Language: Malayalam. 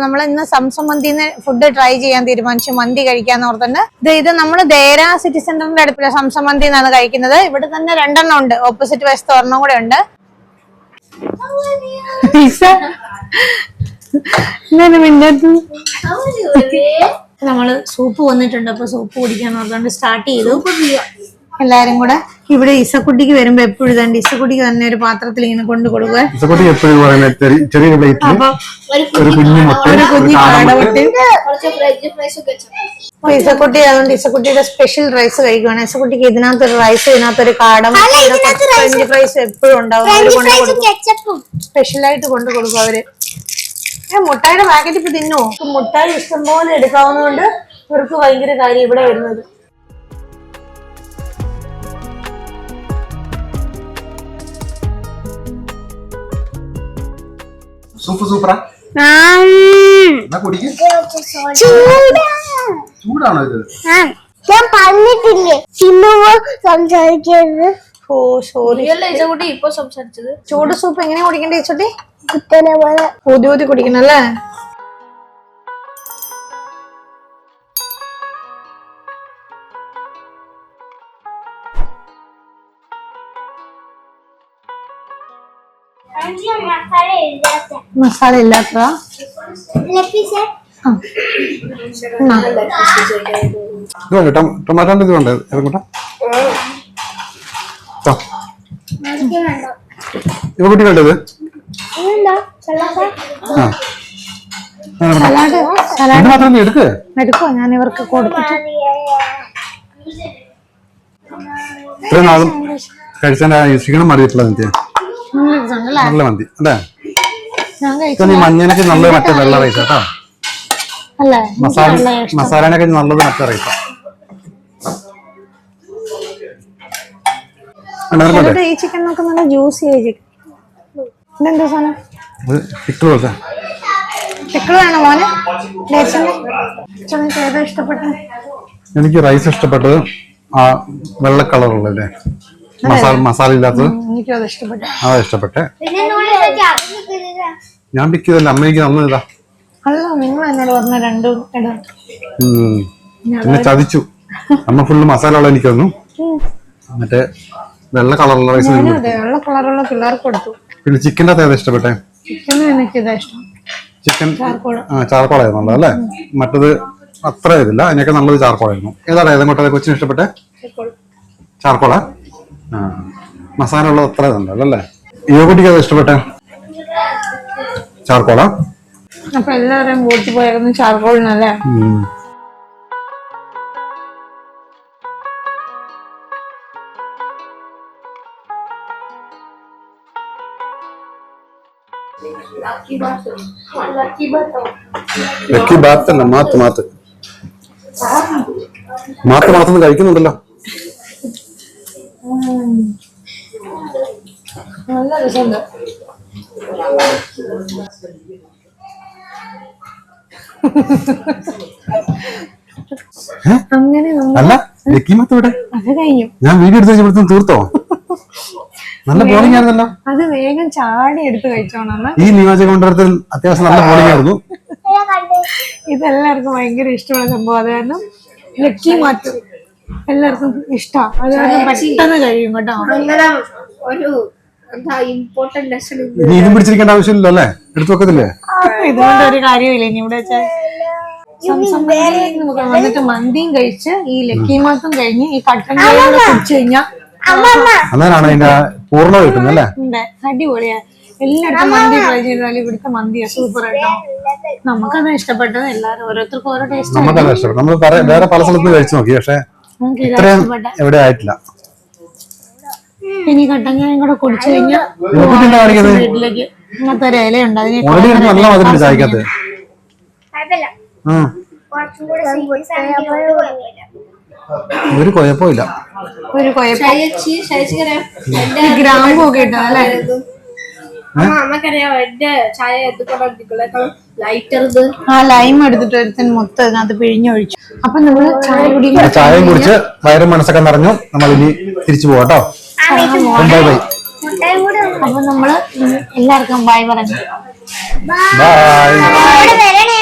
നമ്മൾ ഇന്ന് സംസം മന്തിന്ന് ഫുഡ് ട്രൈ ചെയ്യാൻ തീരുമാനിച്ചു. മന്തി കഴിക്കാന്ന് ഓർത്തുണ്ട്. ഇത് നമ്മൾ ദേര സിറ്റി സെന്ററിന്റെ അടുത്തുള്ള സംസം മന്തി എന്നാണ് കഴിക്കുന്നത്. ഇവിടെ തന്നെ 2 എണ്ണം ഉണ്ട്. ഓപ്പോസിറ്റ് വശത്ത് ഒരെണ്ണം കൂടെ ഉണ്ട്. നമ്മള് സൂപ്പ് വന്നിട്ടുണ്ട്. അപ്പൊ സൂപ്പ് കുടിക്കാന്ന് ഓർത്തുകൊണ്ട് സ്റ്റാർട്ട് ചെയ്തു. എല്ലാരും കൂടെ ഇവിടെ ഇസക്കുട്ടിക്ക് വരുമ്പോ എപ്പോഴും തന്നെ ഇസക്കുട്ടിക്ക് തന്നെ ഒരു പാത്രത്തിൽ ഇങ്ങനെ കൊണ്ടു കൊടുക്കുക. ഇസക്കുട്ടി അതുകൊണ്ട് ഇസക്കുട്ടിയുടെ സ്പെഷ്യൽ റൈസ് കഴിക്കുവാണ്. ഇസക്കുട്ടിക്ക് ഇതിനകത്തൊരു റൈസ്, ഇതിനകത്തൊരു കാടം, ഫ്രഞ്ച് ഫ്രൈസ് എപ്പോഴും ഉണ്ടാവും. സ്പെഷ്യലായിട്ട് കൊണ്ടു കൊടുക്കും അവര്. മുട്ടായിയുടെ പാക്കറ്റ് ഇപ്പൊ തിന്നോ? മുട്ടായി ഇഷ്ടംപോലെ എടുക്കാവുന്നതുകൊണ്ട് ഇവർക്ക് ഭയങ്കര കാര്യം ഇവിടെ വരുന്നത്. സൂപ്പറാ. ചൂടാണോ ഇത്? ഞാൻ പറഞ്ഞിട്ടില്ലേ സംസാരിക്കരുത്. ഓ സോറി. ഇപ്പൊ സംസാരിച്ചത്. ചൂട് സൂപ്പ് എങ്ങനെ കുടിക്കണ്ടേ ചേച്ചോട്ടി? കുത്തനെ പോലെ ഊതി ഊതി കുടിക്കണല്ലേ? മസാല ഇല്ലാത്തതാ? ടൊമാറ്റോ ഇത് വേണ്ട ഇറങ്ങോട്ടെ. ഇവ കുട്ടി വേണ്ടത് എടുക്കോ? ഞാൻ ഇവർക്ക് കൊടുത്തിട്ട് ഇത്രയും നാളും കഴിച്ചാൽ ക്ഷീണം മാറിയിട്ടുള്ള നല്ല മന്തി അല്ലേ? മഞ്ഞനൊക്കെ നല്ലത് മറ്റേ വെള്ള റൈസ് കേട്ടോ. മസാലനൊക്കെ നല്ലത് മറ്റേ റൈസാ. ഈ ചിക്കൻ ഒക്കെ നല്ല ജ്യൂസി ആയി ചിക്കൻ. ഇതെന്താ സാധനം? പിക്കിൾ പോലത്തെ പിക്കിൾ വേണോ മോനെ? ഏതാ ഇഷ്ടപ്പെട്ടത്? എനിക്ക് റൈസ് ഇഷ്ടപ്പെട്ടത് ആ വെള്ള കളറുള്ളല്ലേ, മസാല ഇല്ലാത്തത്. അതാ ഇഷ്ടപ്പെട്ടെ. ഞാൻ പിക്ക് ചെയ്തല്ല, അമ്മ എനിക്ക് തന്നതാ. പിന്നെ ചതിച്ചു. അമ്മ ഫുള്ള് മസാല ഉള്ള എനിക്ക് തന്നു. മറ്റേ വെള്ള കളറുള്ള റൈസ് പിള്ളേർക്ക് കൊടുത്തു. പിന്നെ ചിക്കൻ്റെ അകത്ത് ഏതാ ഇഷ്ടപ്പെട്ടെ? ചിക്കൻ ചാർക്കോളായിരുന്നു അല്ലേ? മറ്റത് അത്ര ഇതില്ല, അതിനൊക്കെ നല്ലത് ചാർക്കോളായിരുന്നു. ഏതാണ് ഏതെങ്കിലും കൊച്ചിന് ഇഷ്ടപ്പെട്ടെ? ചാർക്കോളാ? ആ, മസാല ഉള്ളത് അത്ര ഇതുണ്ടല്ലോ അല്ലേ? യുവകുട്ടിക്ക് അത് ഇഷ്ടപ്പെട്ടെ? ചാർക്കോളാ? അപ്പൊ എല്ലാവരും കൂട്ടി പോയിരുന്നു ചാർക്കോളിനല്ലേ? Lucky ബാത്തല്ല, math കഴിക്കുന്നുണ്ടല്ലോ. നല്ല രസമുണ്ട്. അങ്ങനെ അല്ല ലക്കി മാത്ത് ഇവിടെ അത് കഴിഞ്ഞു. ഞാൻ വീഡിയോ എടുത്ത് വെച്ചപ്പോഴത്തെ തീർത്തോ? നല്ല ബോളിംഗ് ആയിരുന്നല്ലോ. അത് വേഗം ചാടി എടുത്ത് കഴിച്ചോണം. ഈ നിയോജകമണ്ഡലത്തിൽ അത്യാവശ്യം നല്ല ബോളിംഗ് ആയിരുന്നു. ഇതെല്ലാവർക്കും ഭയങ്കര ഇഷ്ടമുള്ള സംഭവം. അത് കാരണം ലക്കി മാറ്റ് എല്ലാവർക്കും ഇഷ്ടമാണ്. അത് കാരണം പെട്ടെന്ന് കഴിയും കേട്ടോ. ഇനി ഇതും പിടിച്ചിരിക്കേണ്ട ആവശ്യമില്ലല്ലോ അല്ലേ? എടുത്തു വെക്കത്തില്ലേ? ഇതുകൊണ്ട് ഒരു കാര്യമില്ല. ഇനി ഇവിടെ വന്നിട്ട് മന്തിയും കഴിച്ച് ഈ ലക്കി മാത്തും കഴിഞ്ഞ് ഈ കട്ടൻ കുടിച്ചു കഴിഞ്ഞാൽ അന്നേരാണ് അതിന്റെ പൂർണ്ണ കിട്ടുന്നത് അല്ലേ? അടിപൊളിയാ. എല്ലായിടത്തും മന്തി ട്രൈ ചെയ്താലും ഇവിടുത്തെ മന്തിയാ സൂപ്പർ ആയിട്ടോ. നമുക്കത് ഇഷ്ടപ്പെട്ടത്. എല്ലാരും ഓരോരുത്തർക്കും ഓരോ ടേസ്റ്റ്. നമുക്കത് ഇഷ്ടപ്പെട്ടു. നമ്മൾ വേറെ പല സ്ഥലത്തും കഴിച്ചു നോക്കി, പക്ഷെ ഇത്രയും എവിടെ ആയിട്ടില്ല. ഇനി കട്ടൻ ചായയും കൂടെ കുടിച്ചു കഴിഞ്ഞാൽ വീട്ടിലേക്ക് ഇങ്ങനത്തെ ഒരു ഇലയുണ്ട്. അതിന് നല്ല മധുരം ചായക്കകത്ത്. ഒരു കുഴപ്പമില്ല. ഒരു കുഴപ്പം ഗ്രാമ്പൂ ഒക്കെ ഇട്ടോ അല്ലേ? ആ ലൈം എടുത്തിട്ട് ഒരുത്തൻ മൊത്തം ഇതിനകത്ത് പിഴിഞ്ഞൊഴിച്ചു. അപ്പൊ നമ്മള് ചായയും കുടിച്ച് വയറും മനസ്സൊക്കെ നിറഞ്ഞു. നമ്മൾ ഇനി തിരിച്ചു പോവാട്ടോ. Bye bye. അപ്പൊ നമ്മള് എല്ലാവർക്കും ബൈ പറഞ്ഞു. ബൈ. ഇവിടെ വരണേ.